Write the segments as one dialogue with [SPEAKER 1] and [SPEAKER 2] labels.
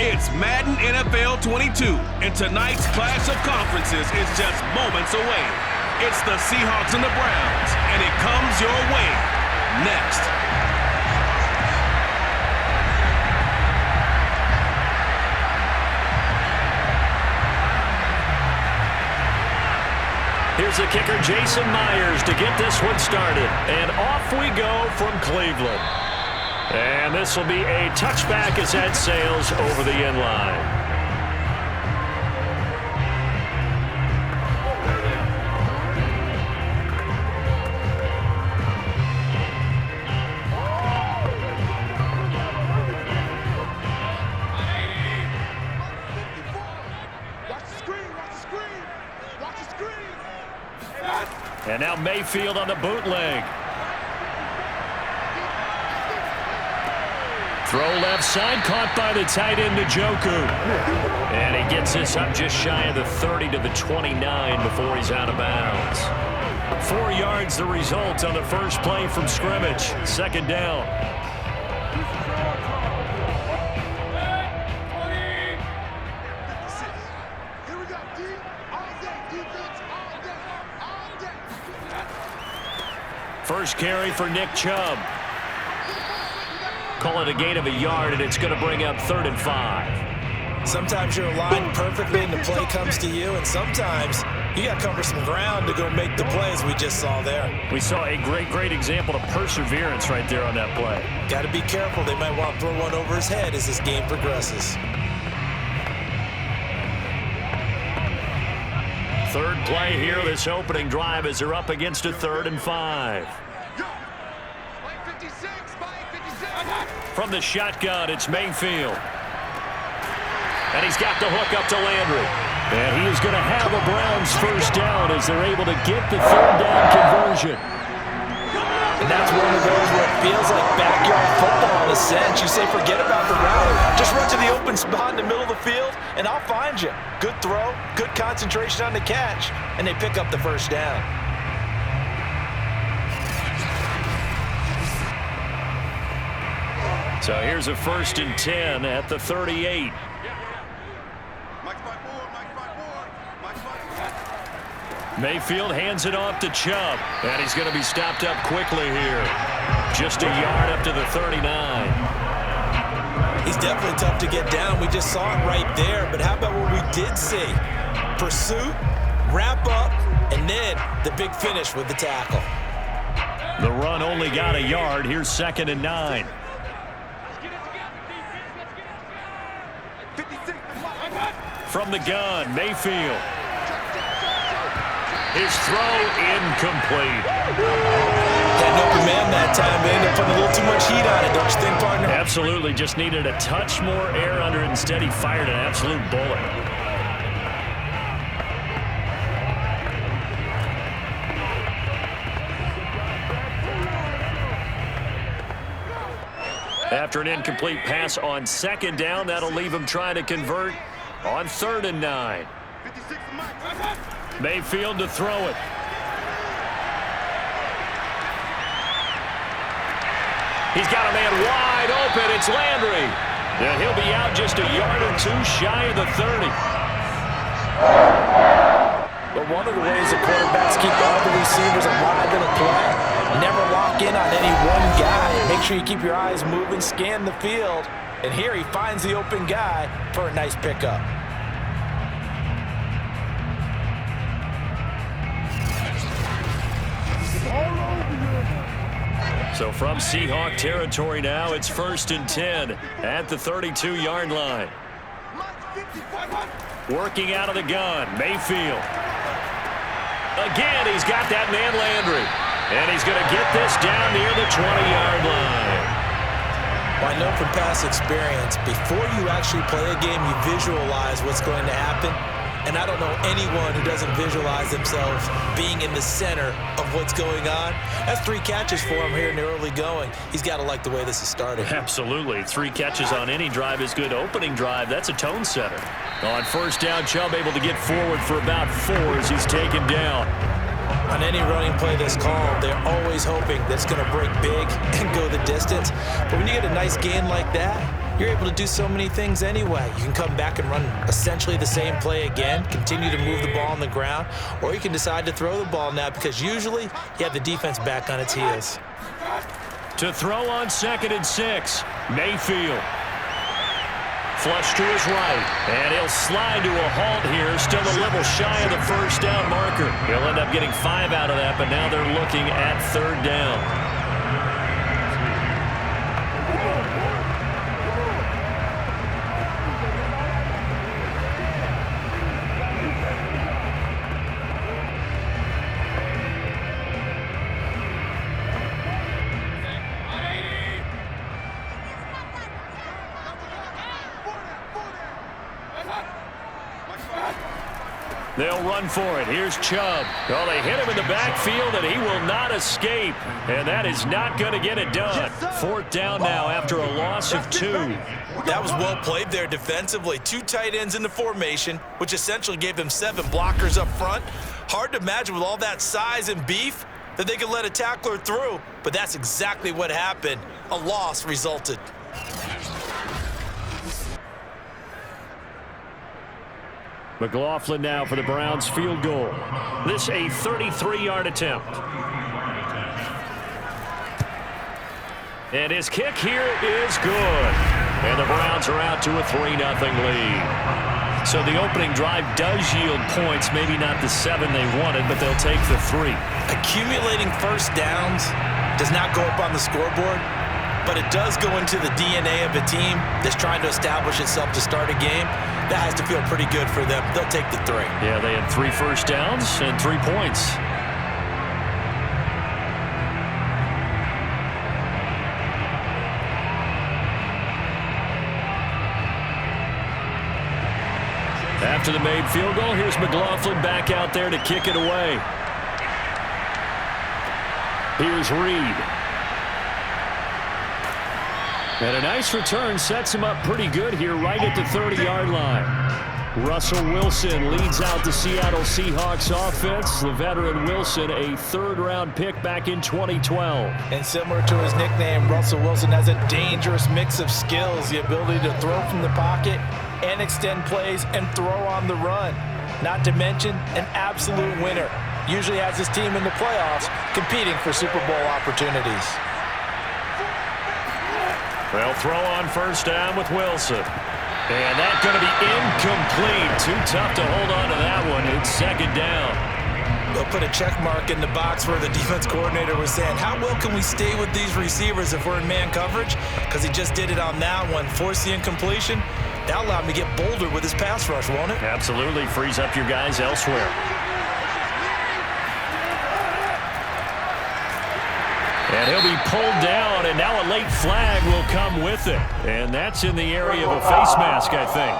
[SPEAKER 1] It's Madden NFL 22, and tonight's clash of conferences is just moments away. It's the Seahawks and the Browns, and it comes your way next.
[SPEAKER 2] Here's the kicker, Jason Myers, to get this one started. And off we go from Cleveland. And this will be a touchback as that sails over the end line. And now Mayfield on the bootleg. Throw left side, caught by the tight end, Njoku. And he gets this up just shy of the 30 to the 29 before he's out of bounds. 4 yards the result on the first play from scrimmage. Second down. First carry for Nick Chubb. Call it a gain of a yard, and it's going to bring up 3rd and 5.
[SPEAKER 3] Sometimes you're aligned perfectly and the play comes to you, and sometimes you got to cover some ground to go make the plays we just saw there.
[SPEAKER 2] We saw a great example of perseverance right there on that play.
[SPEAKER 3] Got to be careful. They might want to throw one over his head as this game progresses.
[SPEAKER 2] Third play here, this opening drive, as they're up against a 3rd and 5. From the shotgun, it's Mayfield. And he's got the hook up to Landry. And he is going to have a Browns first down as they're able to get the 3rd down conversion.
[SPEAKER 3] And that's one of those where it feels like backyard football in a sense. You say forget about the route. Just run to the open spot in the middle of the field, and I'll find you. Good throw, good concentration on the catch, and they pick up the first down.
[SPEAKER 2] So here's a 1st and 10 at the 38. Mayfield hands it off to Chubb, and he's going to be stopped up quickly here. Just a yard up to the 39.
[SPEAKER 3] He's definitely tough to get down. We just saw it right there, but how about what we did see? Pursuit, wrap up, and then the big finish with the tackle.
[SPEAKER 2] The run only got a yard. Here's 2nd and 9. From the gun, Mayfield. His throw incomplete.
[SPEAKER 3] Had an open man that time. They ended up putting a little too much heat on it, don't you think, partner?
[SPEAKER 2] Absolutely. Just needed a touch more air under it. Instead, he fired an absolute bullet. After an incomplete pass on 2nd down, that'll leave him trying to convert on 3rd and 9. Mayfield to throw it. He's got a man wide open. It's Landry. And he'll be out just a yard or 2 shy of the 30.
[SPEAKER 3] But one of the ways the quarterbacks keep all the receivers alive in a play, never lock in on any one guy. Make sure you keep your eyes moving, scan the field. And here he finds the open guy for a nice pickup.
[SPEAKER 2] So from Seahawk territory now, it's 1st and 10 at the 32-yard line. Working out of the gun, Mayfield. Again, he's got that man Landry. And he's going to get this down near the 20-yard line.
[SPEAKER 3] Well, I know from past experience, before you actually play a game, you visualize what's going to happen. And I don't know anyone who doesn't visualize themselves being in the center of what's going on. That's 3 catches for him here in the early going. He's got to like the way this is started.
[SPEAKER 2] Absolutely. 3 catches on any drive is good. Opening drive, that's a tone setter. On 1st down, Chubb able to get forward for about 4 as he's taken down.
[SPEAKER 3] On any running play that's called, they're always hoping that it's going to break big and go the distance. But when you get a nice gain like that, you're able to do so many things anyway. You can come back and run essentially the same play again, continue to move the ball on the ground, or you can decide to throw the ball now because usually you have the defense back on its heels.
[SPEAKER 2] To throw on 2nd and 6, Mayfield. Flush to his right, and he'll slide to a halt here, still a little shy of the first down marker. He'll end up getting 5 out of that, but now they're looking at 3rd down. They'll run for it. Here's Chubb. Oh, they hit him in the backfield, and he will not escape. And that is not going to get it done. 4th down now after a loss of 2.
[SPEAKER 3] That was well played there defensively. 2 tight ends in the formation, which essentially gave them 7 blockers up front. Hard to imagine with all that size and beef that they could let a tackler through, but that's exactly what happened. A loss resulted.
[SPEAKER 2] McLaughlin now for the Browns field goal. This a 33-yard attempt. And his kick here is good. And the Browns are out to a 3-0 lead. So the opening drive does yield points, maybe not the 7 they wanted, but they'll take the 3.
[SPEAKER 3] Accumulating first downs does not go up on the scoreboard, but it does go into the DNA of a team that's trying to establish itself to start a game. That has to feel pretty good for them. They'll take the 3.
[SPEAKER 2] Yeah, they had 3 first downs and 3 points. After the made field goal, here's McLaughlin back out there to kick it away. Here's Reed. And a nice return sets him up pretty good here right at the 30-yard line. Russell Wilson leads out the Seattle Seahawks offense. The veteran Wilson, a 3rd-round pick back in 2012.
[SPEAKER 3] And similar to his nickname, Russell Wilson has a dangerous mix of skills, the ability to throw from the pocket and extend plays and throw on the run. Not to mention an absolute winner. Usually has his team in the playoffs competing for Super Bowl opportunities.
[SPEAKER 2] They'll throw on first down with Wilson. And that's going to be incomplete. Too tough to hold on to that one. It's 2nd down.
[SPEAKER 3] They'll put a check mark in the box where the defense coordinator was saying, how well can we stay with these receivers if we're in man coverage? Because he just did it on that one. Force the incompletion. That'll allow him to get bolder with his pass rush, won't it?
[SPEAKER 2] Absolutely. Frees up your guys elsewhere. And he'll be pulled down, and now a late flag will come with it. And that's in the area of a face mask, I think.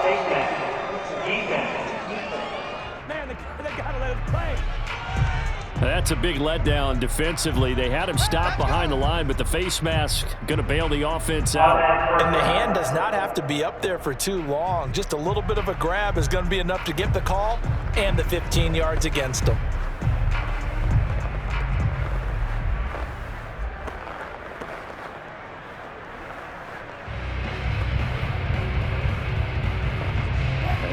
[SPEAKER 4] Man, they got to let him play.
[SPEAKER 2] That's a big letdown defensively. They had him stop behind the line, but the face mask going to bail the offense out.
[SPEAKER 3] And the hand does not have to be up there for too long. Just a little bit of a grab is going to be enough to get the call and the 15 yards against them.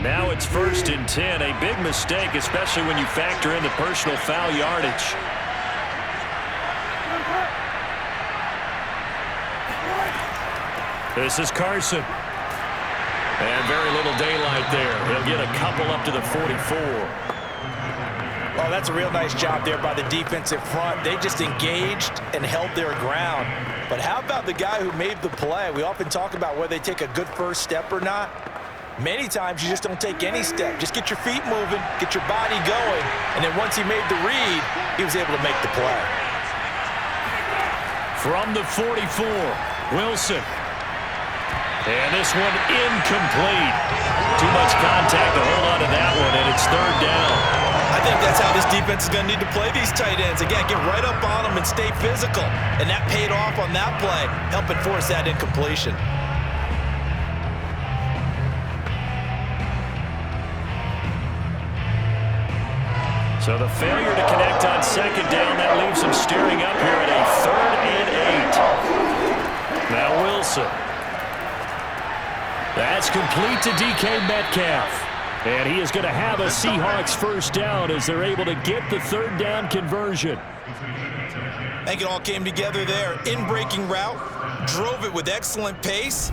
[SPEAKER 2] Now it's 1st and 10, a big mistake, especially when you factor in the personal foul yardage. This is Carson. And very little daylight there. He'll get a couple up to the 44.
[SPEAKER 3] Oh, that's a real nice job there by the defensive front. They just engaged and held their ground. But how about the guy who made the play? We often talk about whether they take a good first step or not. Many times you just don't take any step. Just get your feet moving, get your body going, and then once he made the read, he was able to make the play.
[SPEAKER 2] From the 44, Wilson. And this one incomplete. Too much contact to hold on to that one, and it's 3rd down.
[SPEAKER 3] I think that's how this defense is going to need to play these tight ends. Again, get right up on them and stay physical. And that paid off on that play, helping force that incompletion.
[SPEAKER 2] So the failure to connect on 2nd down, that leaves them staring up here at a 3rd and 8. Now Wilson. That's complete to DK Metcalf. And he is going to have a Seahawks first down as they're able to get the third down conversion.
[SPEAKER 3] I think it all came together there. In-breaking route, drove it with excellent pace.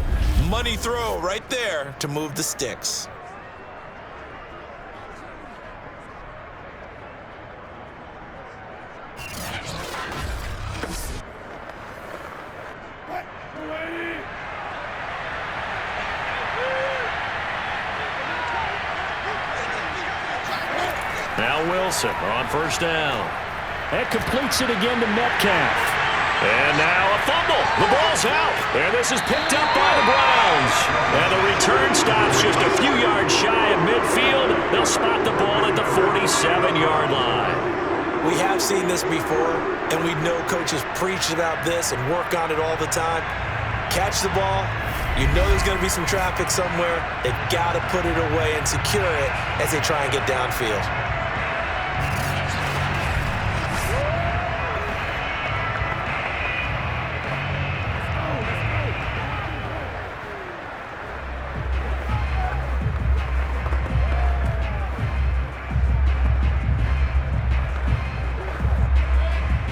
[SPEAKER 3] Money throw right there to move the sticks.
[SPEAKER 2] Now Wilson on first down. That completes it again to Metcalf. And now a fumble. The ball's out. And this is picked up by the Browns. And the return stops just a few yards shy of midfield. They'll spot the ball at the 47-yard line.
[SPEAKER 3] We have seen this before, and we know coaches preach about this and work on it all the time. Catch the ball. You know there's going to be some traffic somewhere. They've got to put it away and secure it as they try and get downfield.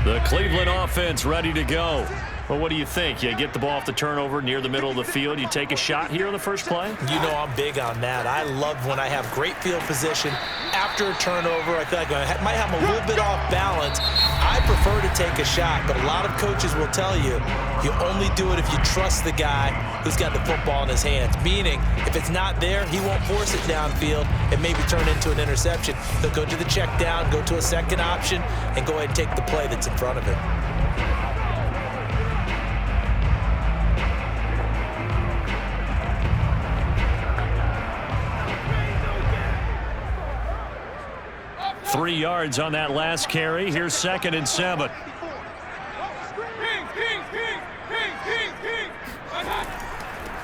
[SPEAKER 2] The Cleveland offense ready to go. Well, what do you think? You get the ball off the turnover near the middle of the field. You take a shot here on the first play?
[SPEAKER 3] You know I'm big on that. I love when I have great field position after a turnover. I feel like I might have a little bit off balance. I prefer to take a shot, but a lot of coaches will tell you, you only do it if you trust the guy who's got the football in his hands. Meaning, if it's not there, he won't force it downfield and maybe turn into an interception. He'll go to the check down, go to a second option, and go ahead and take the play that's in front of him.
[SPEAKER 2] Three yards on that last carry. Here's 2nd and 7.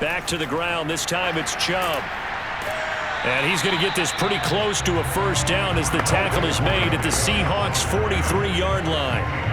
[SPEAKER 2] Back to the ground. This time it's Chubb. And he's going to get this pretty close to a first down as the tackle is made at the Seahawks 43-yard line.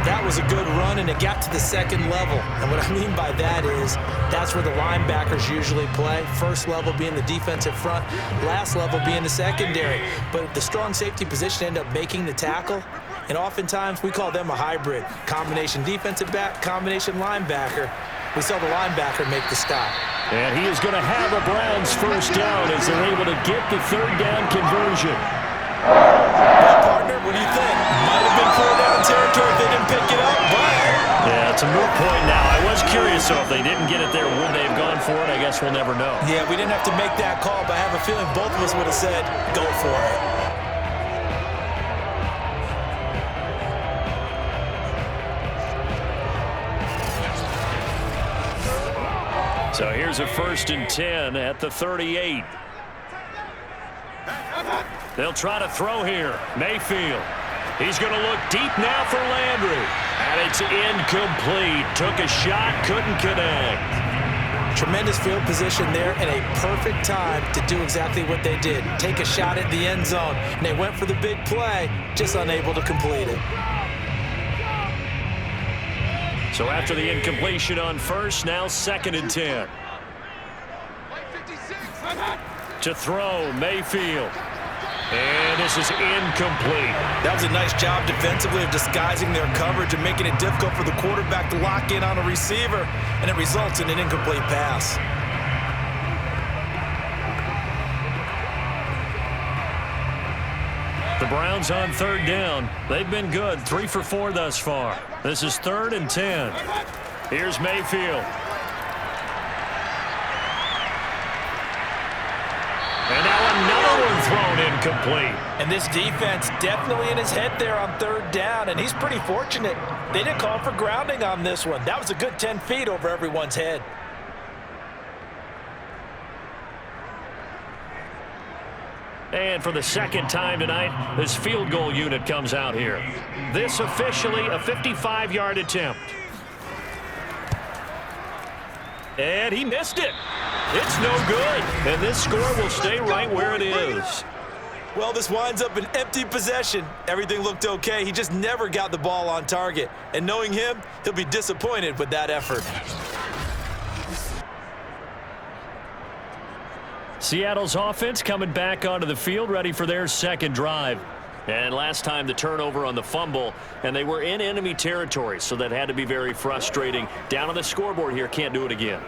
[SPEAKER 3] That was a good run, and it got to the second level. And what I mean by that is that's where the linebackers usually play. First level being the defensive front, last level being the secondary. But the strong safety position ended up making the tackle, and oftentimes we call them a hybrid. Combination defensive back, combination linebacker. We saw the linebacker make the stop.
[SPEAKER 2] And he is going to have a Browns first down as they're able to get the third down conversion.
[SPEAKER 3] Well, partner, what do you think? Might have been 4-down territory if they didn't pick it up, but...
[SPEAKER 2] Yeah, it's a moot point now. I was curious, so if they didn't get it there, would they have gone for it? I guess we'll never know.
[SPEAKER 3] Yeah, we didn't have to make that call, but I have a feeling both of us would have said, go for it.
[SPEAKER 2] So here's a 1st and 10 at the 38. They'll try to throw here. Mayfield. He's going to look deep now for Landry. And it's incomplete. Took a shot, couldn't connect.
[SPEAKER 3] Tremendous field position there and a perfect time to do exactly what they did. Take a shot at the end zone. And they went for the big play, just unable to complete it.
[SPEAKER 2] So after the incompletion on first, now 2nd and 10. To throw, Mayfield. And this is incomplete.
[SPEAKER 3] That was a nice job defensively of disguising their coverage and making it difficult for the quarterback to lock in on a receiver, and it results in an incomplete pass.
[SPEAKER 2] The Browns on 3rd down. They've been good, 3 for 4 thus far. This is 3rd and 10. Here's Mayfield. And now another one thrown incomplete.
[SPEAKER 3] And this defense definitely in his head there on 3rd down, and he's pretty fortunate. They didn't call for grounding on this one. That was a good 10 feet over everyone's head.
[SPEAKER 2] And for the 2nd time tonight, this field goal unit comes out here. This officially a 55-yard attempt. And he missed it. It's no good. And this score will stay right where it is.
[SPEAKER 3] Well, this winds up an empty possession. Everything looked okay. He just never got the ball on target. And knowing him, he'll be disappointed with that effort.
[SPEAKER 2] Seattle's offense coming back onto the field, ready for their second drive. And last time the turnover on the fumble, and they were in enemy territory, so that had to be very frustrating. Down on the scoreboard here, can't do it again.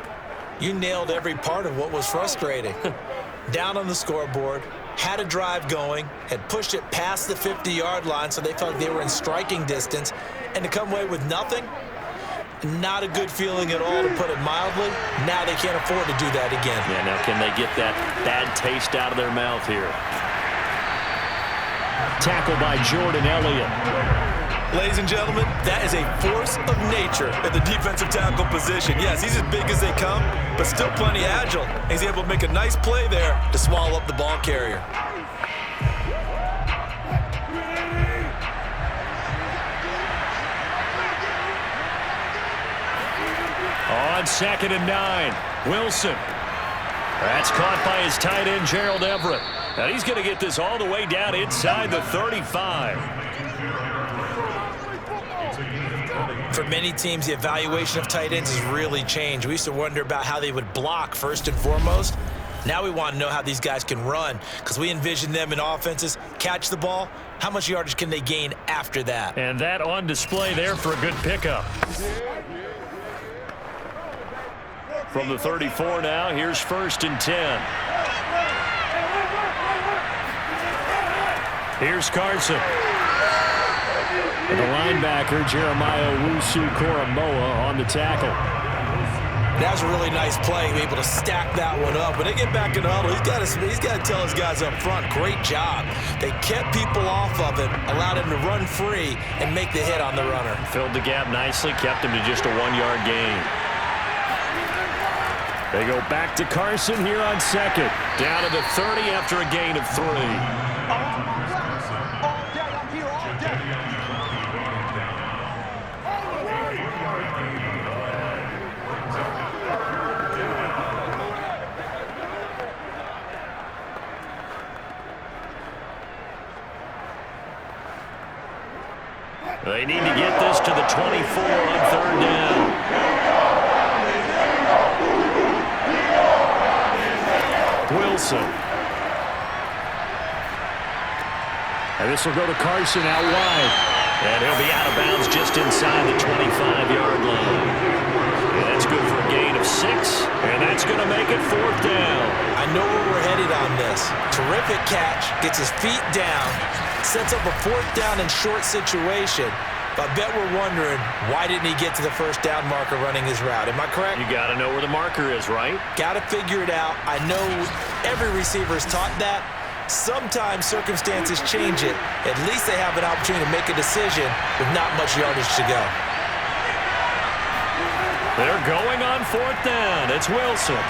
[SPEAKER 3] You nailed every part of what was frustrating. Down on the scoreboard, had a drive going, had pushed it past the 50-yard line so they felt like they were in striking distance, and to come away with nothing, not a good feeling at all, to put it mildly. Now they can't afford to do that again.
[SPEAKER 2] Yeah, now can they get that bad taste out of their mouth here? Tackle by Jordan Elliott.
[SPEAKER 3] Ladies and gentlemen, that is a force of nature at the defensive tackle position. Yes, he's as big as they come, but still plenty agile. He's able to make a nice play there to swallow up the ball carrier.
[SPEAKER 2] On 2nd and 9, Wilson. That's caught by his tight end, Gerald Everett. And he's going to get this all the way down inside the 35.
[SPEAKER 3] For many teams, the evaluation of tight ends has really changed. We used to wonder about how they would block first and foremost. Now we want to know how these guys can run, because we envision them in offenses catch the ball. How much yardage can they gain after that?
[SPEAKER 2] And that on display there for a good pickup. From the 34 now, here's 1st and 10. Here's Carson. And the linebacker, Jeremiah Owusu-Koramoah, on the tackle.
[SPEAKER 3] That's a really nice play, able to stack that one up. When they get back in the huddle, he's got to tell his guys up front, great job. They kept people off of him, allowed him to run free and make the hit on the runner.
[SPEAKER 2] Filled the gap nicely, kept him to just a 1-yard gain. They go back to Carson here on 2nd. Down to the 30 after a gain of 3. They need to get this to the 24 on 3rd down. Wilson. And this will go to Carson out wide. And he'll be out of bounds just inside the 25-yard line. And that's good for a gain of 6. And that's going to make it 4th down.
[SPEAKER 3] I know where we're headed on this. Terrific catch, gets his feet down, sets up a 4th down and short situation. But I bet we're wondering, why didn't he get to the 1st down marker running his route? Am I correct?
[SPEAKER 2] You got to know where the marker is, right?
[SPEAKER 3] Got to figure it out. I know every receiver is taught that. Sometimes circumstances change it. At least they have an opportunity to make a decision with not much yardage to go.
[SPEAKER 2] They're going on 4th down. It's Wilson.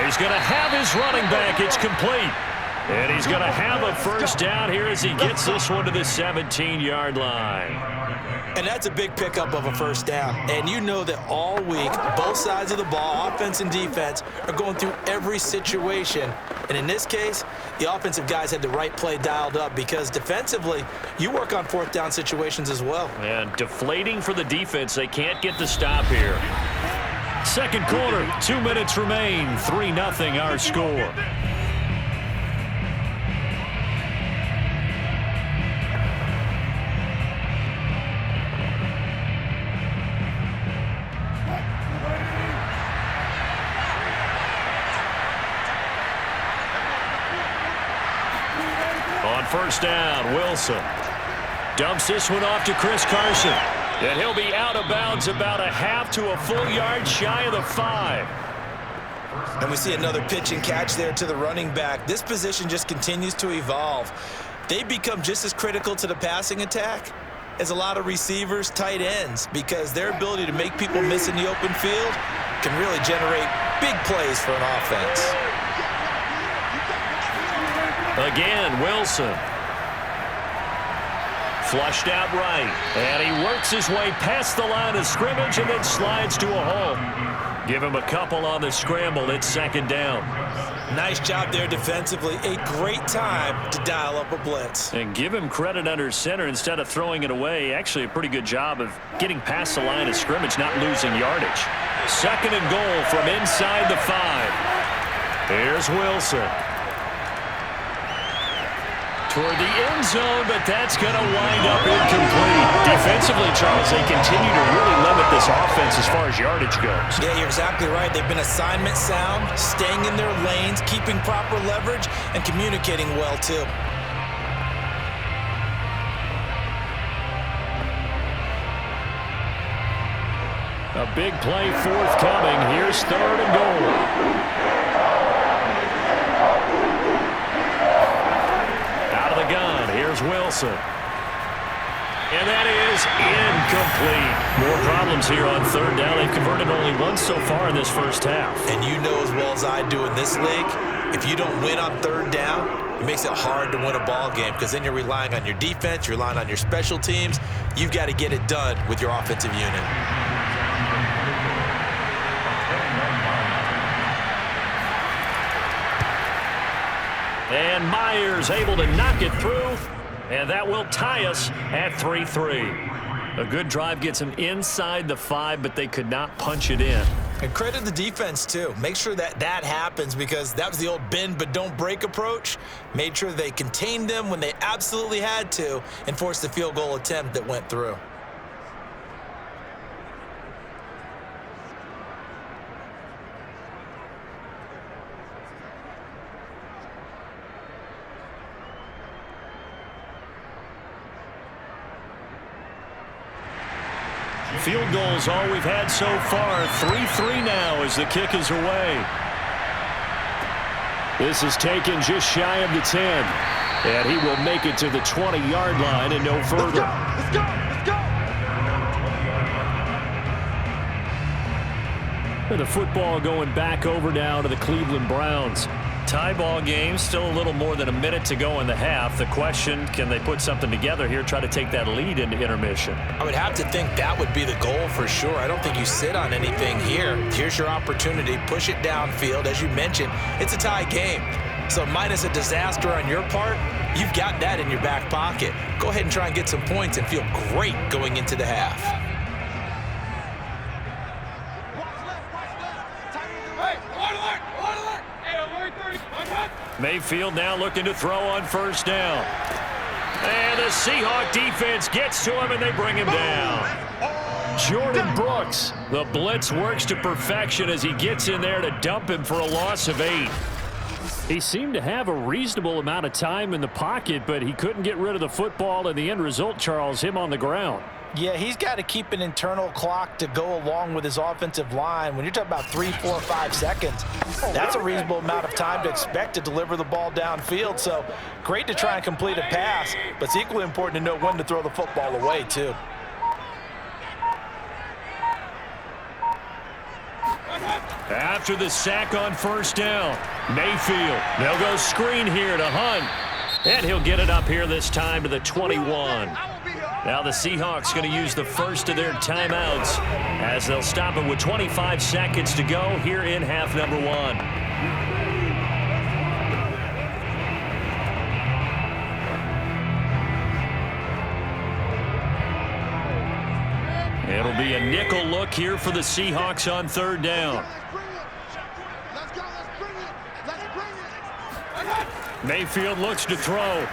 [SPEAKER 2] He's going to have his running back. It's complete. And he's going to have a 1st down here as he gets this one to the 17-yard line.
[SPEAKER 3] And that's a big pickup of a 1st down. And you know that all week, both sides of the ball, offense and defense, are going through every situation. And in this case, the offensive guys had the right play dialed up, because defensively, you work on 4th down situations as well.
[SPEAKER 2] And deflating for the defense. They can't get the stop here. 2nd quarter, 2 minutes remain. 3-0 our score. On 1st down, Wilson dumps this one off to Chris Carson. And he'll be out of bounds about a half to a full yard shy of the 5.
[SPEAKER 3] And we see another pitch and catch there to the running back. This position just continues to evolve. They become just as critical to the passing attack as a lot of receivers, tight ends, because their ability to make people miss in the open field can really generate big plays for an offense.
[SPEAKER 2] Again, Wilson. Flushed out right. And he works his way past the line of scrimmage and then slides to a hole. Give him a couple on the scramble. It's 2nd down.
[SPEAKER 3] Nice job there defensively. A great time to dial up a blitz.
[SPEAKER 2] And give him credit under center instead of throwing it away. Actually, a pretty good job of getting past the line of scrimmage, not losing yardage. 2nd and goal from inside the 5. Here's Wilson. Toward the end zone, but that's going to wind up incomplete. Defensively, Charles, they continue to really limit this offense as far as yardage goes.
[SPEAKER 3] Yeah, you're exactly right. They've been assignment sound, staying in their lanes, keeping proper leverage, and communicating well, too.
[SPEAKER 2] A big play forthcoming. Here's 3rd and goal. Gun. Here's Wilson. And that is incomplete. More problems here on 3rd down. They've converted only once so far in this first half.
[SPEAKER 3] And you know as well as I do in this league, if you don't win on 3rd down, it makes it hard to win a ball game because then you're relying on your defense, you're relying on your special teams. You've got to get it done with your offensive unit.
[SPEAKER 2] And Myers able to knock it through, and that will tie us at 3-3. A good drive gets them inside the 5, but they could not punch it in.
[SPEAKER 3] And credit the defense, too. Make sure that happens because that was the old bend but don't break approach. Made sure they contained them when they absolutely had to and forced the field goal attempt that went through.
[SPEAKER 2] Field goals all we've had so far. 3-3 now as the kick is away. This is taken just shy of the 10. And he will make it to the 20-yard line and no further.
[SPEAKER 4] Let's go! Let's go!
[SPEAKER 2] And the football going back over now to the Cleveland Browns. Tie ball game, still a little more than a minute to go in the half. The question, can they put something together here, try to take that lead into intermission?
[SPEAKER 3] I would have to think that would be the goal for sure. I don't think you sit on anything here. Here's your opportunity. Push it downfield. As you mentioned, it's a tie game. So minus a disaster on your part, you've got that in your back pocket. Go ahead and try and get some points and feel great going into the half.
[SPEAKER 2] Mayfield now looking to throw on 1st down. And the Seahawk defense gets to him, and they bring him down. Jordan Brooks, the blitz works to perfection as he gets in there to dump him for a loss of 8. He seemed to have a reasonable amount of time in the pocket, but he couldn't get rid of the football, and the end result, Charles, him on the ground.
[SPEAKER 5] Yeah, he's got to keep an internal clock to go along with his offensive line. When you're talking about 3, 4, 5 seconds, that's a reasonable amount of time to expect to deliver the ball downfield. So great to try and complete a pass, but it's equally important to know when to throw the football away, too.
[SPEAKER 2] After the sack on 1st down, Mayfield. They'll go screen here to Hunt. And he'll get it up here this time to the 21. Now the Seahawks going to use the first of their timeouts as they'll stop it with 25 seconds to go here in half number 1. It'll be a nickel look here for the Seahawks on 3rd down. Mayfield looks to throw.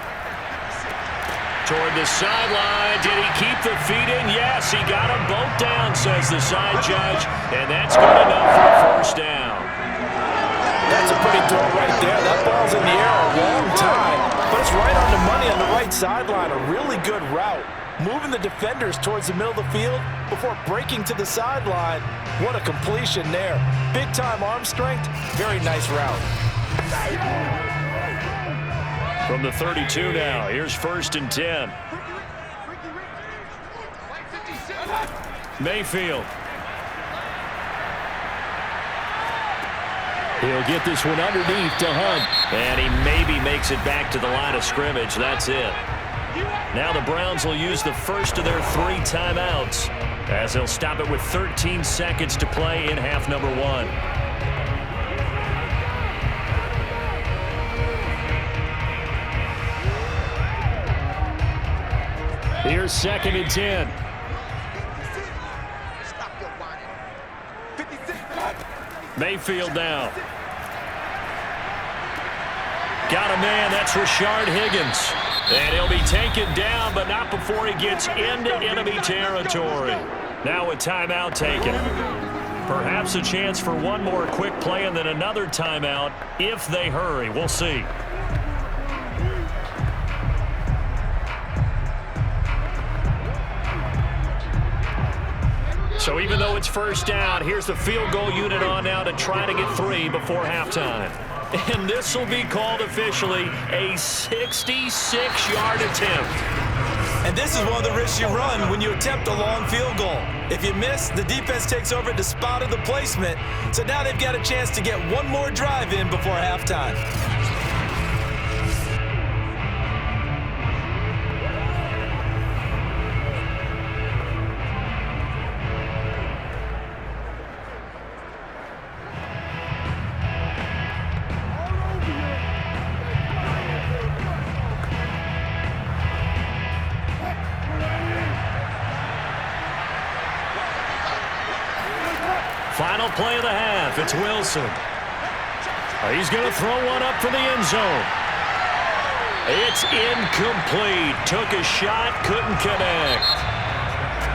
[SPEAKER 2] Toward the sideline. Did he keep the feet in? Yes, he got them both down, says the side judge. And that's good enough for a 1st down.
[SPEAKER 5] That's a pretty throw right there. That ball's in the air a long time, but it's right on the money on the right sideline. A really good route. Moving the defenders towards the middle of the field before breaking to the sideline. What a completion there. Big-time arm strength. Very nice route.
[SPEAKER 2] From the 32 now, here's 1st and 10. Mayfield. He'll get this one underneath to Hunt. And he maybe makes it back to the line of scrimmage. That's it. Now the Browns will use the first of their 3 timeouts as they'll stop it with 13 seconds to play in half number 1. Here's 2nd and 10. Mayfield now. Got a man, that's Rashard Higgins. And he'll be taken down, but not before he gets into enemy territory. Now a timeout taken. Perhaps a chance for one more quick play and then another timeout if they hurry. We'll see. So even though it's first down, here's the field goal unit on now to try to get 3 before halftime. And this will be called officially a 66-yard attempt.
[SPEAKER 3] And this is one of the risks you run when you attempt a long field goal. If you miss, the defense takes over at the spot of the placement. So now they've got a chance to get one more drive in before halftime.
[SPEAKER 2] Final play of the half. It's Wilson. He's going to throw one up for the end zone. It's incomplete. Took a shot, couldn't connect.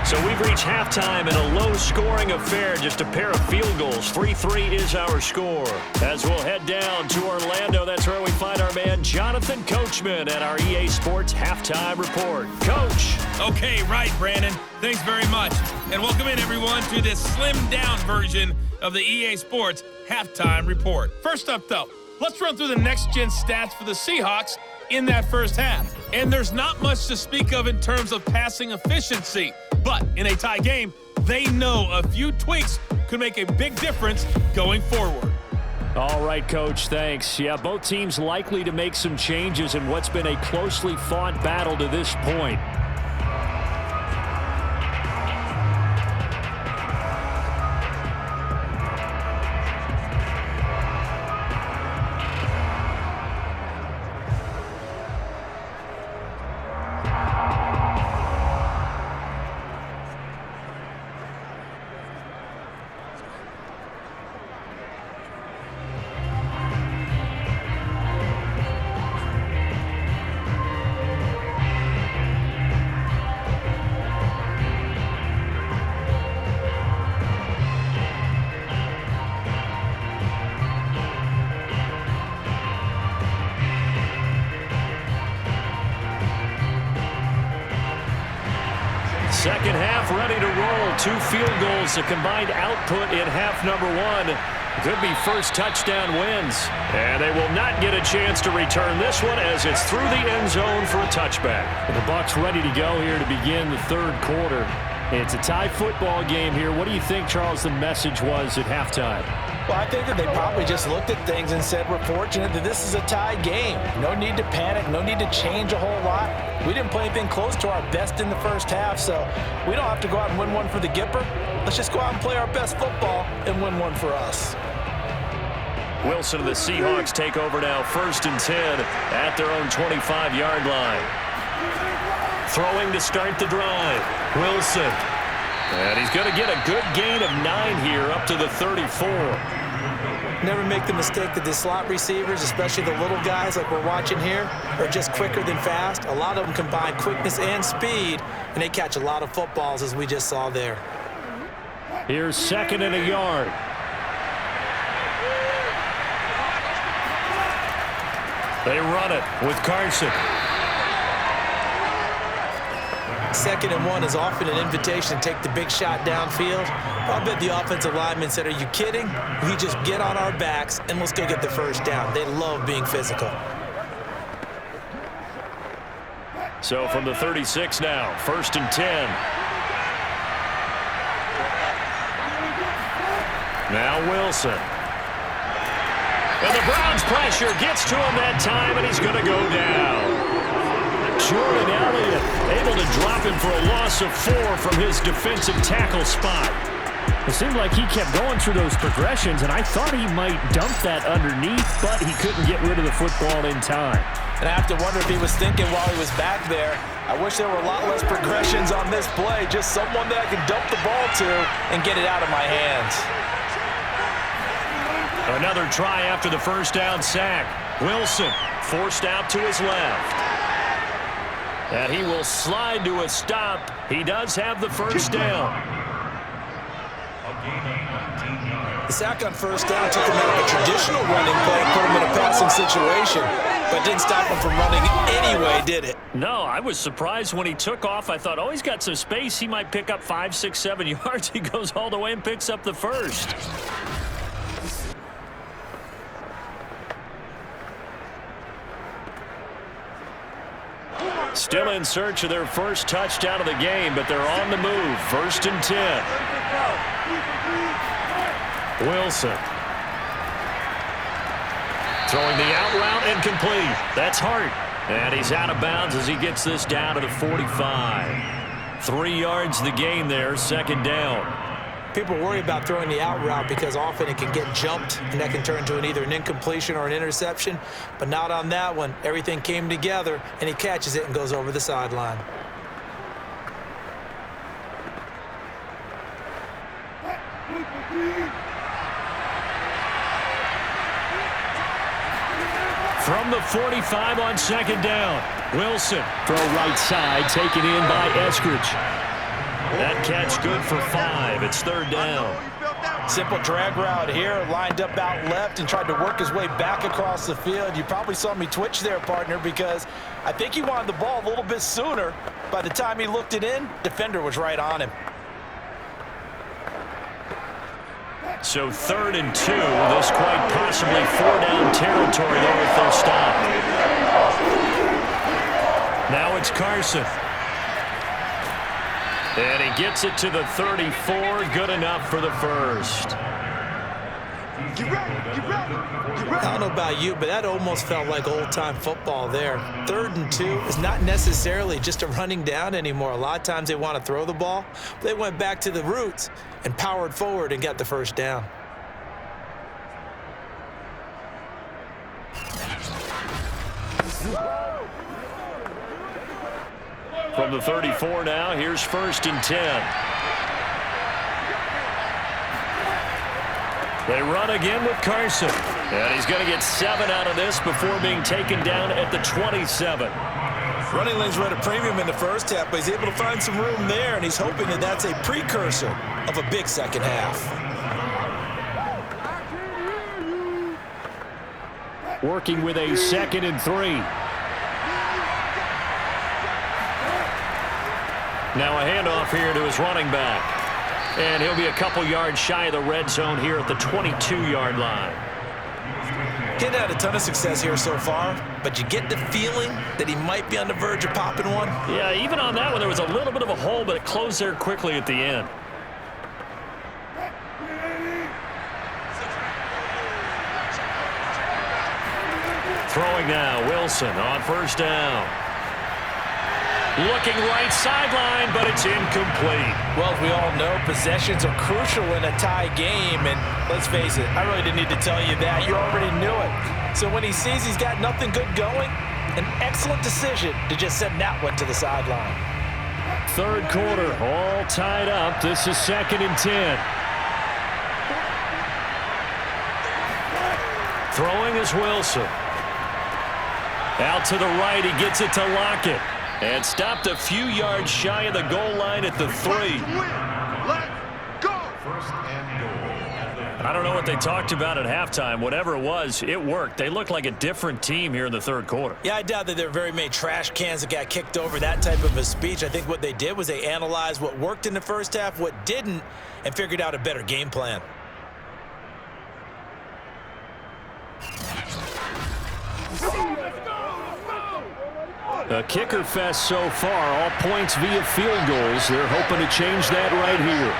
[SPEAKER 2] So we've reached halftime in a low-scoring affair, just a pair of field goals. 3-3 is our score. As we'll head down to Orlando, that's where we find our man Jonathan Coachman at our EA Sports Halftime Report. Coach.
[SPEAKER 6] Okay, right, Brandon. Thanks very much. And welcome in, everyone, to this slimmed-down version of the EA Sports Halftime Report. First up, though, let's run through the next-gen stats for the Seahawks in that first half. And there's not much to speak of in terms of passing efficiency. But in a tie game, they know a few tweaks could make a big difference going forward.
[SPEAKER 2] All right, Coach, thanks. Yeah, both teams likely to make some changes in what's been a closely fought battle to this point. Second half ready to roll. 2 field goals, the combined output in half number 1. Could be first touchdown wins. And they will not get a chance to return this one as it's through the end zone for a touchback. The Bucs ready to go here to begin the third quarter. It's a tie football game here. What do you think, Charles, the message was at halftime?
[SPEAKER 3] Well, I think that they probably just looked at things and said, we're fortunate that this is a tie game. No need to panic, no need to change a whole lot. We didn't play anything close to our best in the first half, so we don't have to go out and win one for the Gipper. Let's just go out and play our best football and win one for us.
[SPEAKER 2] Wilson and the Seahawks take over now, 1st and 10 at their own 25-yard line. Throwing to start the drive. Wilson. And he's going to get a good gain of 9 here up to the 34.
[SPEAKER 3] Never make the mistake that the slot receivers, especially the little guys like we're watching here, are just quicker than fast. A lot of them combine quickness and speed, and they catch a lot of footballs, as we just saw there.
[SPEAKER 2] Here's 2nd and a yard. They run it with Carson.
[SPEAKER 3] 2nd and 1 is often an invitation to take the big shot downfield. I bet the offensive linemen said, are you kidding? We just get on our backs and let's go get the first down. They love being physical.
[SPEAKER 2] So from the 36 now, 1st and 10. Now Wilson. And the Browns pressure gets to him that time, and he's going to go down. Jordan Elliott able to drop him for a loss of 4 from his defensive tackle spot.
[SPEAKER 7] It seemed like he kept going through those progressions, and I thought he might dump that underneath, but he couldn't get rid of the football in time.
[SPEAKER 3] And I have to wonder if he was thinking while he was back there, I wish there were a lot less progressions on this play, just someone that I can dump the ball to and get it out of my hands.
[SPEAKER 2] Another try after the first down sack. Wilson forced out to his left. And he will slide to a stop. He does have the first down.
[SPEAKER 3] The sack on first down took him out of a traditional running play and put him in a passing situation, but didn't stop him from running anyway, did it?
[SPEAKER 2] No, I was surprised when he took off. I thought, oh, he's got some space. He might pick up 5, 6, 7 yards. He goes all the way and picks up the first. Still in search of their first touchdown of the game, but they're on the move. 1st and 10. Wilson. Throwing the out route and complete. That's Hart. And he's out of bounds as he gets this down to the 45. 3 yards the gain there, 2nd down.
[SPEAKER 3] People worry about throwing the out route because often it can get jumped, and that can turn into either an incompletion or an interception. But not on that one. Everything came together, and he catches it and goes over the sideline.
[SPEAKER 2] From the 45 on 2nd down. Wilson.
[SPEAKER 7] Throw right side, taken in by Eskridge.
[SPEAKER 2] That catch good for 5. It's 3rd down.
[SPEAKER 5] Simple drag route here, lined up out left and tried to work his way back across the field. You probably saw me twitch there, partner, because I think he wanted the ball a little bit sooner. By the time he looked it in, defender was right on him.
[SPEAKER 2] So 3rd and 2. This quite possibly 4-down territory there if they're stopped. Now it's Carson. And he gets it to the 34. Good enough for the first.
[SPEAKER 3] I don't know about you, but that almost felt like old-time football there. 3rd and 2 is not necessarily just a running down anymore. A lot of times they want to throw the ball. But they went back to the roots and powered forward and got the first down.
[SPEAKER 2] From the 34 now, here's 1st and 10. They run again with Carson. And he's going to get 7 out of this before being taken down at the 27.
[SPEAKER 3] Running lanes were at a premium in the first half, but he's able to find some room there, and he's hoping that that's a precursor of a big second half.
[SPEAKER 7] Working with a 2nd and 3.
[SPEAKER 2] Now a handoff here to his running back. And he'll be a couple yards shy of the red zone here at the 22-yard line.
[SPEAKER 3] He hadn't had a ton of success here so far, but you get the feeling that he might be on the verge of popping one.
[SPEAKER 2] Yeah, even on that one, there was a little bit of a hole, but it closed there quickly at the end. Throwing now, Wilson on 1st down. Looking right sideline, but it's incomplete.
[SPEAKER 5] Well, as we all know, possessions are crucial in a tie game, and let's face it, I really didn't need to tell you that. You already knew it. So when he sees he's got nothing good going, an excellent decision to just send that one to the sideline.
[SPEAKER 2] 3rd quarter, all tied up. This is 2nd and 10. Throwing is Wilson. Out to the right, he gets it to Lockett. And stopped a few yards shy of the goal line at the 3. I don't know what they talked about at halftime. Whatever it was, it worked. They looked like a different team here in the 3rd quarter.
[SPEAKER 3] Yeah, I doubt that there were very many trash cans that got kicked over, that type of a speech. I think what they did was they analyzed what worked in the first half, what didn't, and figured out a better game plan.
[SPEAKER 7] A kicker fest so far, all points via field goals. They're hoping to change that right here.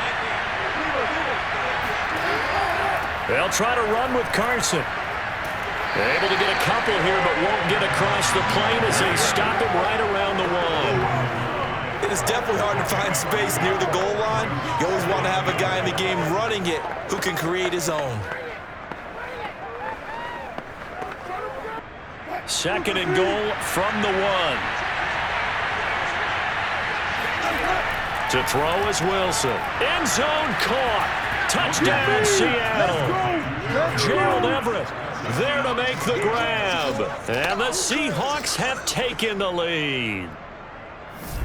[SPEAKER 2] They'll try to run with Carson. Able to get a couple here, but won't get across the plane as they stop him right around the wall.
[SPEAKER 3] It is definitely hard to find space near the goal line. You always want to have a guy in the game running it who can create his own.
[SPEAKER 2] 2nd and goal from the 1. To throw is Wilson. End zone caught. Touchdown, Seattle. Gerald Everett there to make the grab. And the Seahawks have taken the lead.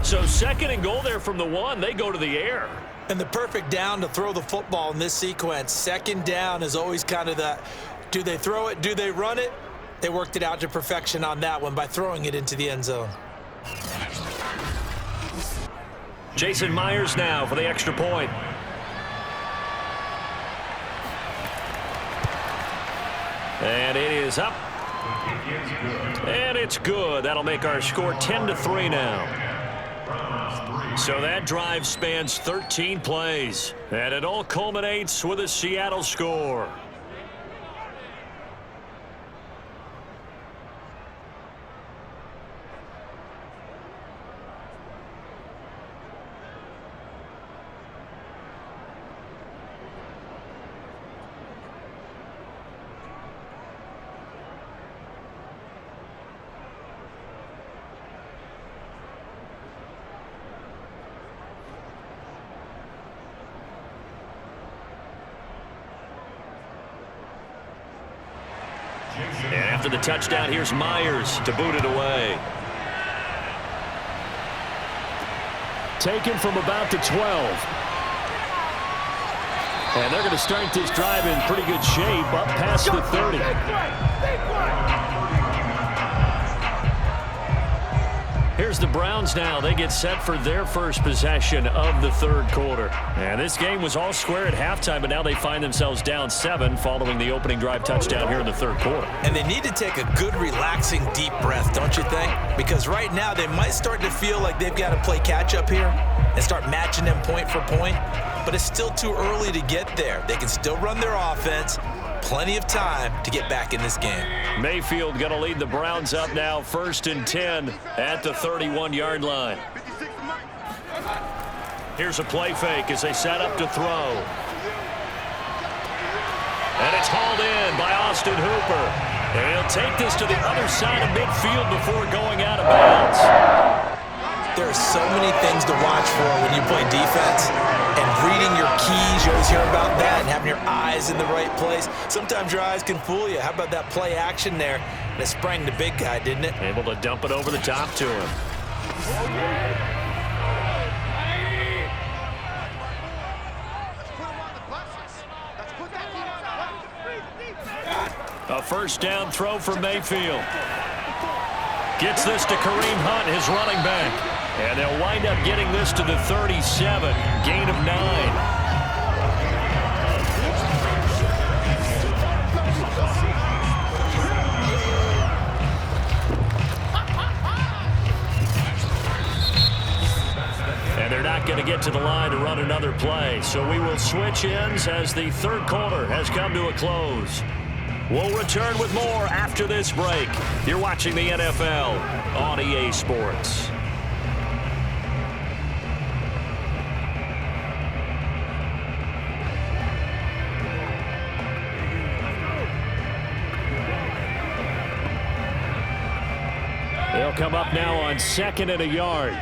[SPEAKER 2] So 2nd and goal there from the 1. They go to the air.
[SPEAKER 3] And the perfect down to throw the football in this sequence. 2nd down is always kind of that, do they throw it, do they run it? They worked it out to perfection on that one by throwing it into the end zone.
[SPEAKER 2] Jason Myers now for the extra point. And it is up. And it's good. That'll make our score 10-3 now. So that drive spans 13 plays. And it all culminates with a Seattle score. And after the touchdown, here's Myers to boot it away.
[SPEAKER 7] Taken from about the 12. And they're going to start this drive in pretty good shape up past the 30. Here's the Browns now. They get set for their first possession of the 3rd quarter. And this game was all square at halftime, but now they find themselves down 7 following the opening drive touchdown here in the 3rd quarter.
[SPEAKER 3] And they need to take a good, relaxing, deep breath, don't you think? Because right now they might start to feel like they've got to play catch-up here and start matching them point for point. But it's still too early to get there. They can still run their offense. Plenty of time to get back in this game.
[SPEAKER 2] Mayfield going to lead the Browns up now, 1st and 10 at the 31-yard line. Here's a play fake as they set up to throw. And it's hauled in by Austin Hooper. And he'll take this to the other side of midfield before going out of bounds.
[SPEAKER 3] There are so many things to watch for when you play defense. And reading your keys, you always hear about that, and having your eyes in the right place. Sometimes your eyes can fool you. How about that play action there? And it sprang the big guy, didn't it?
[SPEAKER 2] Able to dump it over the top to him. A 1st down throw for Mayfield. Gets this to Kareem Hunt, his running back. And they'll wind up getting this to the 37, gain of 9. And they're not going to get to the line to run another play. So we will switch ends as the 3rd quarter has come to a close. We'll return with more after this break. You're watching the NFL on EA Sports. They'll come up now on 2nd and a yard.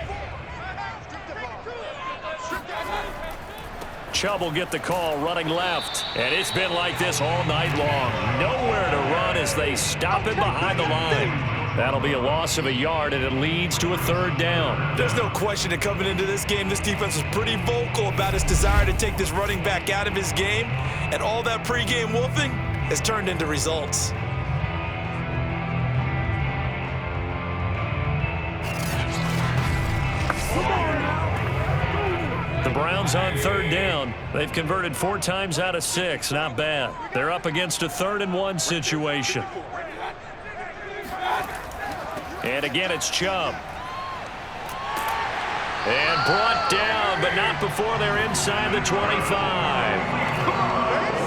[SPEAKER 2] Chubb will get the call running left. And it's been like this all night long. Nowhere to run as they stop him behind the line. That'll be a loss of a yard, and it leads to a 3rd down.
[SPEAKER 3] There's no question that coming into this game, this defense was pretty vocal about its desire to take this running back out of his game. And all that pregame wolfing has turned into results.
[SPEAKER 2] The Browns on 3rd down. They've converted 4 times out of 6. Not bad. They're up against a 3rd and 1 situation. And again, it's Chubb. And brought down, but not before they're inside the 25.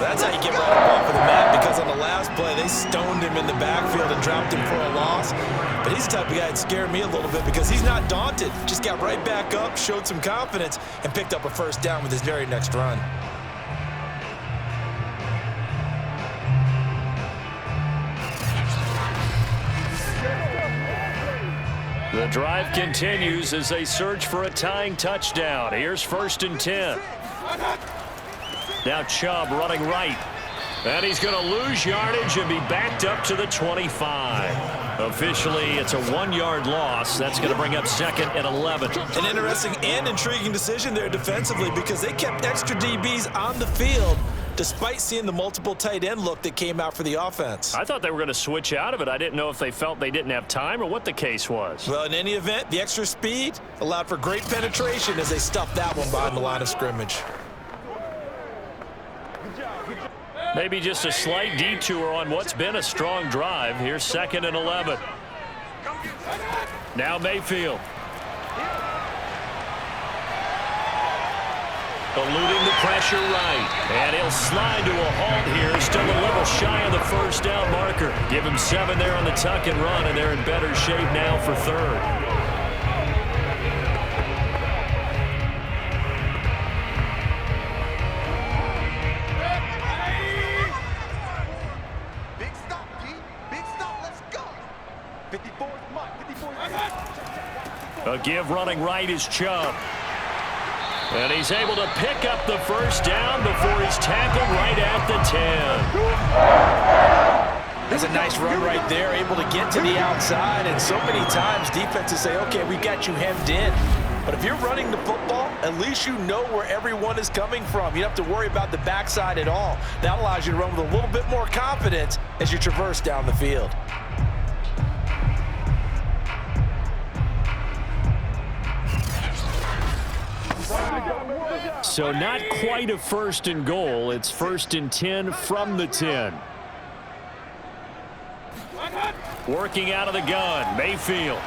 [SPEAKER 3] That's how you get right up off of the mat, because on the last play, they stoned him in the backfield and dropped him for a loss. But he's the type of guy that scared me a little bit because he's not daunted. Just got right back up, showed some confidence, and picked up a 1st down with his very next run.
[SPEAKER 2] The drive continues as they search for a tying touchdown. Here's 1st and 10. Now Chubb running right.
[SPEAKER 7] And he's going to lose yardage and be backed up to the 25. Officially, it's a 1-yard loss. That's going to bring up 2nd and 11.
[SPEAKER 3] An interesting and intriguing decision there defensively because they kept extra DBs on the field despite seeing the multiple tight end look that came out for the offense.
[SPEAKER 7] I thought they were going to switch out of it. I didn't know if they felt they didn't have time or what the case was.
[SPEAKER 3] Well, in any event, the extra speed allowed for great penetration as they stuffed that one behind the line of scrimmage.
[SPEAKER 7] Maybe just a slight detour on what's been a strong drive. Here's 2nd and 11. Now Mayfield. Eluding the pressure right. And he'll slide to a halt here. Still a little shy of the first down marker. Give him 7 there on the tuck and run, and they're in better shape now for 3rd. A give running right is Chubb. And he's able to pick up the first down before he's tackled right at the 10.
[SPEAKER 5] That's a nice run right there, able to get to the outside. And so many times defenses say, okay, we got you hemmed in. But if you're running the football, at least you know where everyone is coming from. You don't have to worry about the backside at all. That allows you to run with a little bit more confidence as you traverse down the field.
[SPEAKER 7] So not quite a 1st and goal. It's 1st and 10 from the 10. Working out of the gun, Mayfield.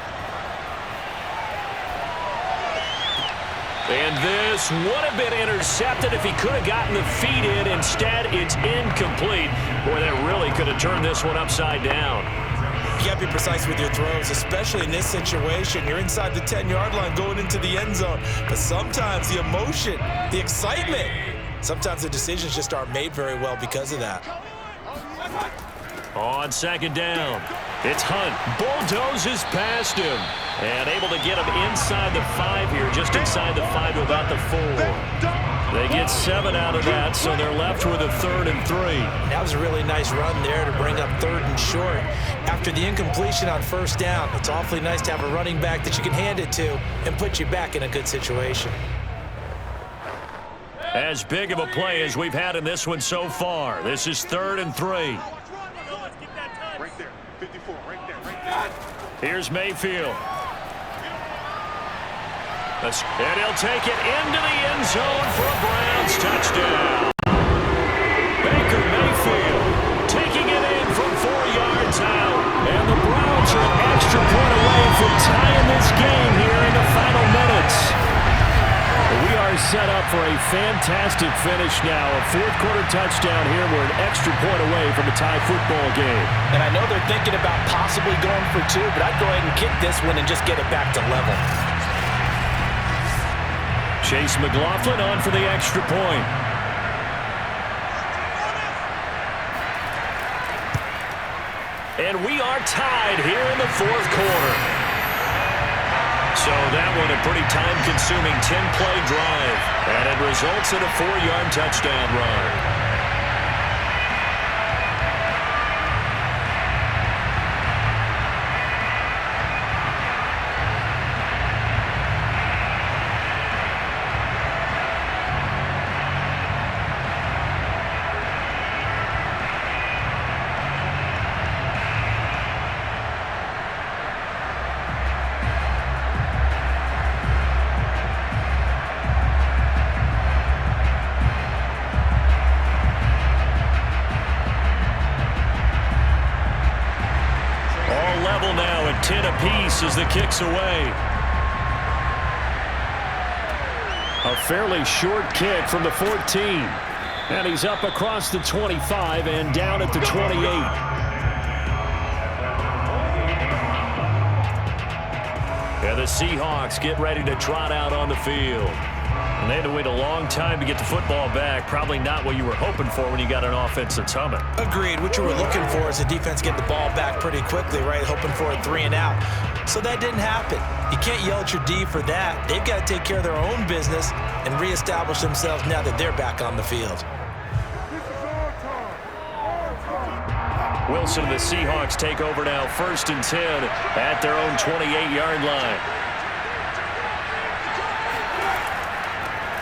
[SPEAKER 7] And this would have been intercepted if he could have gotten the feet in. Instead, it's incomplete. Boy, that really could have turned this one upside down.
[SPEAKER 3] You got to be precise with your throws, especially in this situation. You're inside the 10-yard line going into the end zone. But sometimes the emotion, the excitement, sometimes the decisions just aren't made very well because of that.
[SPEAKER 7] On 2nd down, it's Hunt. Bulldozes past him. And able to get him inside the 5 here, just inside the 5 to about the 4. They get 7 out of that, so they're left with a 3rd and 3.
[SPEAKER 3] That was a really nice run there to bring up 3rd and short. After the incompletion on 1st down, it's awfully nice to have a running back that you can hand it to and put you back in a good situation.
[SPEAKER 7] As big of a play as we've had in this one so far. This is 3rd and 3.
[SPEAKER 8] Right there, 54, right there.
[SPEAKER 7] Here's Mayfield. And he'll take it into the end zone for a Browns touchdown. Baker Mayfield taking it in from 4 yards out. And the Browns are an extra point away from tying this game here in the final minutes. We are set up for a fantastic finish now. A 4th-quarter touchdown here. We're an extra point away from a tie football game.
[SPEAKER 5] And I know they're thinking about possibly going for 2, but I'd go ahead and kick this one and just get it back to level.
[SPEAKER 7] Chase McLaughlin on for the extra point. And we are tied here in the 4th quarter. So that one a pretty time-consuming 10-play drive. And it results in a 4-yard touchdown run. Now at 10 apiece as the kick's away. A fairly short kick from the 14. And he's up across the 25 and down at the 28. And the Seahawks get ready to trot out on the field. And they had to wait a long time to get the football back. Probably not what you were hoping for when you got an offense that's humming.
[SPEAKER 3] Agreed. What you were looking for is the defense get the ball back pretty quickly, right? Hoping for a 3 and out. So that didn't happen. You can't yell at your D for that. They've got to take care of their own business and reestablish themselves now that they're back on the field.
[SPEAKER 7] Wilson and the Seahawks take over now, 1st and 10 at their own 28-yard line.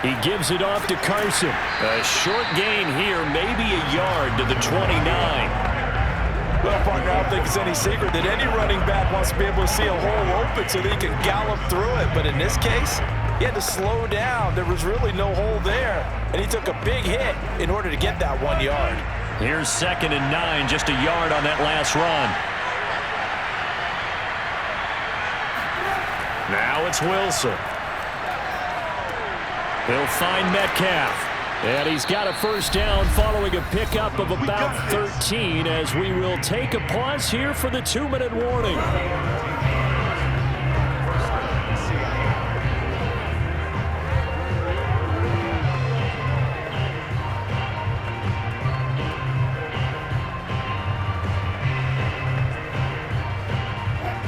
[SPEAKER 7] He gives it off to Carson. A short gain here, maybe a yard to the 29.
[SPEAKER 5] Well, partner, I don't think it's any secret that any running back wants to be able to see a hole open so that he can gallop through it. But in this case, he had to slow down. There was really no hole there, and he took a big hit in order to get that 1 yard.
[SPEAKER 7] Here's 2nd and 9, just a yard on that last run. Now it's Wilson. He'll find Metcalf. And he's got a 1st down following a pickup of about 13 as we will take a pause here for the 2-minute warning.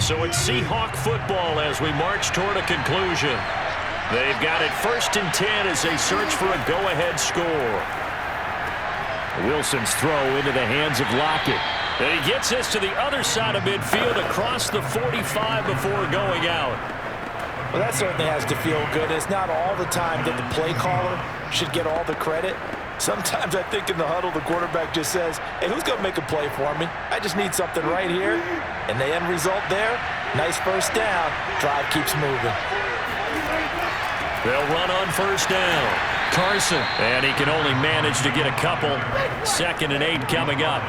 [SPEAKER 7] So it's Seahawk football as we march toward a conclusion. They've got it 1st and 10 as they search for a go-ahead score. Wilson's throw into the hands of Lockett. And he gets this to the other side of midfield across the 45 before going out.
[SPEAKER 5] Well, that certainly has to feel good. It's not all the time that the play caller should get all the credit. Sometimes I think in the huddle, the quarterback just says, hey, who's going to make a play for me? I just need something right here. And the end result there, nice 1st down. Drive keeps moving.
[SPEAKER 7] They'll run on 1st down. Carson. And he can only manage to get a couple. 2nd and 8 coming up.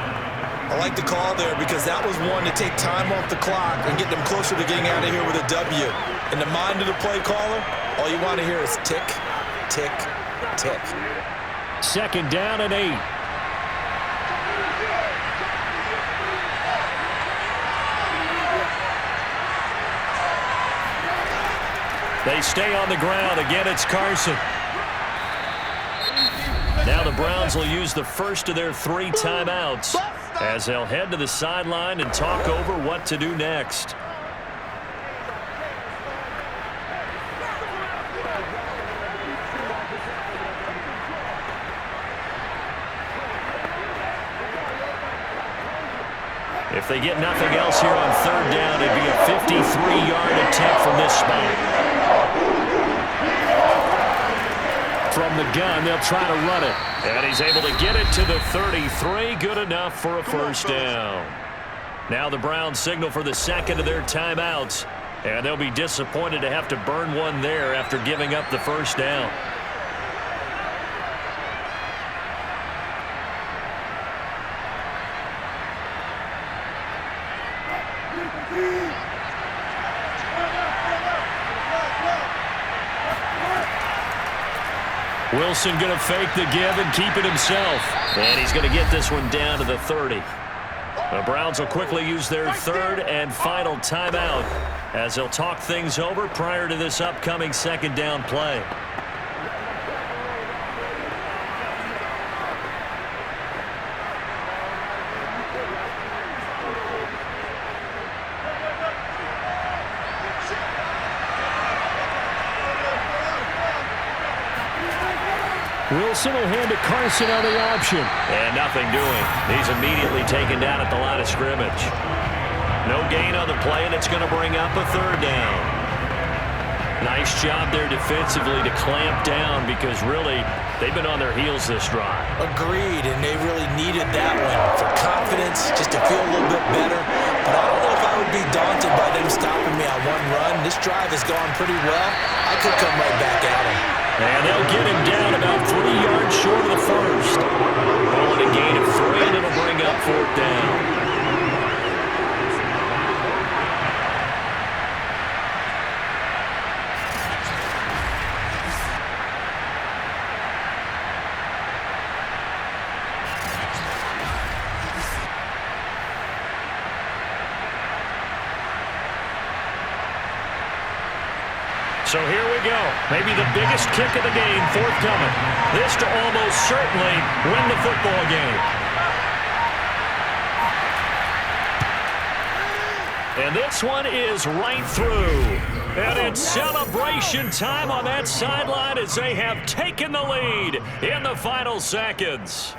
[SPEAKER 3] I like the call there because that was one to take time off the clock and get them closer to getting out of here with a W. In the mind of the play caller, all you want to hear is tick, tick, tick.
[SPEAKER 7] 2nd down and 8. They stay on the ground. Again, it's Carson. Now the Browns will use the 1st of their 3 timeouts as they'll head to the sideline and talk over what to do next. If they get nothing else here on 3rd down, it'd be a 53-yard attempt from this spot. From the gun, they'll try to run it. And he's able to get it to the 33. Good enough for a 1st down. Now the Browns signal for the 2nd of their timeouts. And they'll be disappointed to have to burn one there after giving up the 1st down. Wilson going to fake the give and keep it himself. And he's going to get this one down to the 30. The Browns will quickly use their 3rd and final timeout as they'll talk things over prior to this upcoming 2nd down play. Wilson will hand to Carson on the option. And nothing doing. He's immediately taken down at the line of scrimmage. No gain on the play, and it's going to bring up a 3rd down. Nice job there defensively to clamp down because really they've been on their heels this drive.
[SPEAKER 3] Agreed, and they really needed that one for confidence, just to feel a little bit better. But I don't know if I would be daunted by them stopping me on one run. This drive has gone pretty well. I could come right back at them.
[SPEAKER 7] And they'll get him down about 3 yards short of the 1st. Calling a gain of 3, and it'll bring up 4th down. So here we go. Maybe the biggest kick of the game forthcoming. This to almost certainly win the football game. And this one is right through. And it's celebration time on that sideline as they have taken the lead in the final seconds.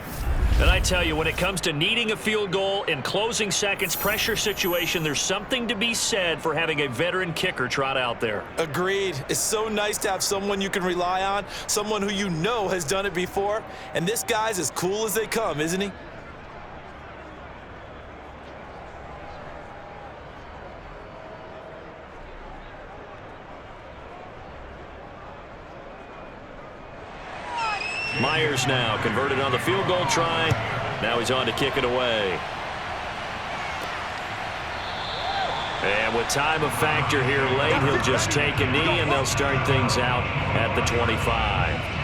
[SPEAKER 2] And I tell you, when it comes to needing a field goal in closing seconds, pressure situation, there's something to be said for having a veteran kicker trot out there.
[SPEAKER 3] Agreed. It's so nice to have someone you can rely on, someone who you know has done it before. And this guy's as cool as they come, isn't he?
[SPEAKER 2] Myers now converted on the field goal try. Now he's on to kick it away. And with time a factor here late, he'll just take a knee, and they'll start things out at the 25.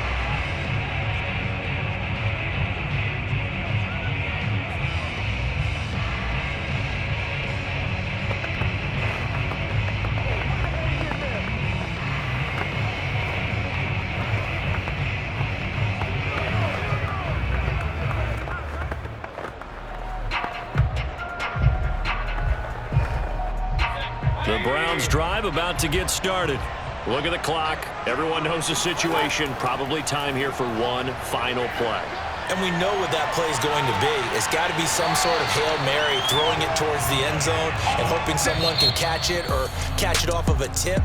[SPEAKER 2] The Browns drive about to get started. Look at the clock. Everyone knows the situation. Probably time here for one final play.
[SPEAKER 3] And we know what that play is going to be. It's got to be some sort of Hail Mary, throwing it towards the end zone and hoping someone can catch it or catch it off of a tip.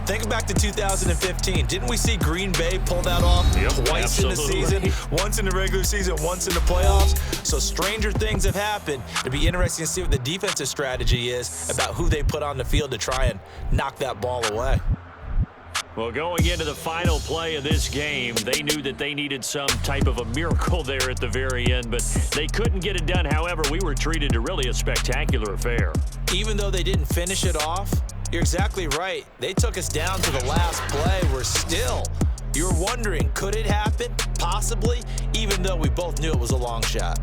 [SPEAKER 3] Think back to 2015. Didn't we see Green Bay pull that off twice in the season? Once in the regular season, once in the playoffs. So stranger things have happened. It'd be interesting to see what the defensive strategy is about who they put on the field to try and knock that ball away.
[SPEAKER 2] Well, going into the final play of this game, they knew that they needed some type of a miracle there at the very end, but they couldn't get it done. However, we were treated to really a spectacular affair.
[SPEAKER 3] Even though they didn't finish it off, you're exactly right. They took us down to the last play. You're wondering, could it happen? Possibly, even though we both knew it was a long shot.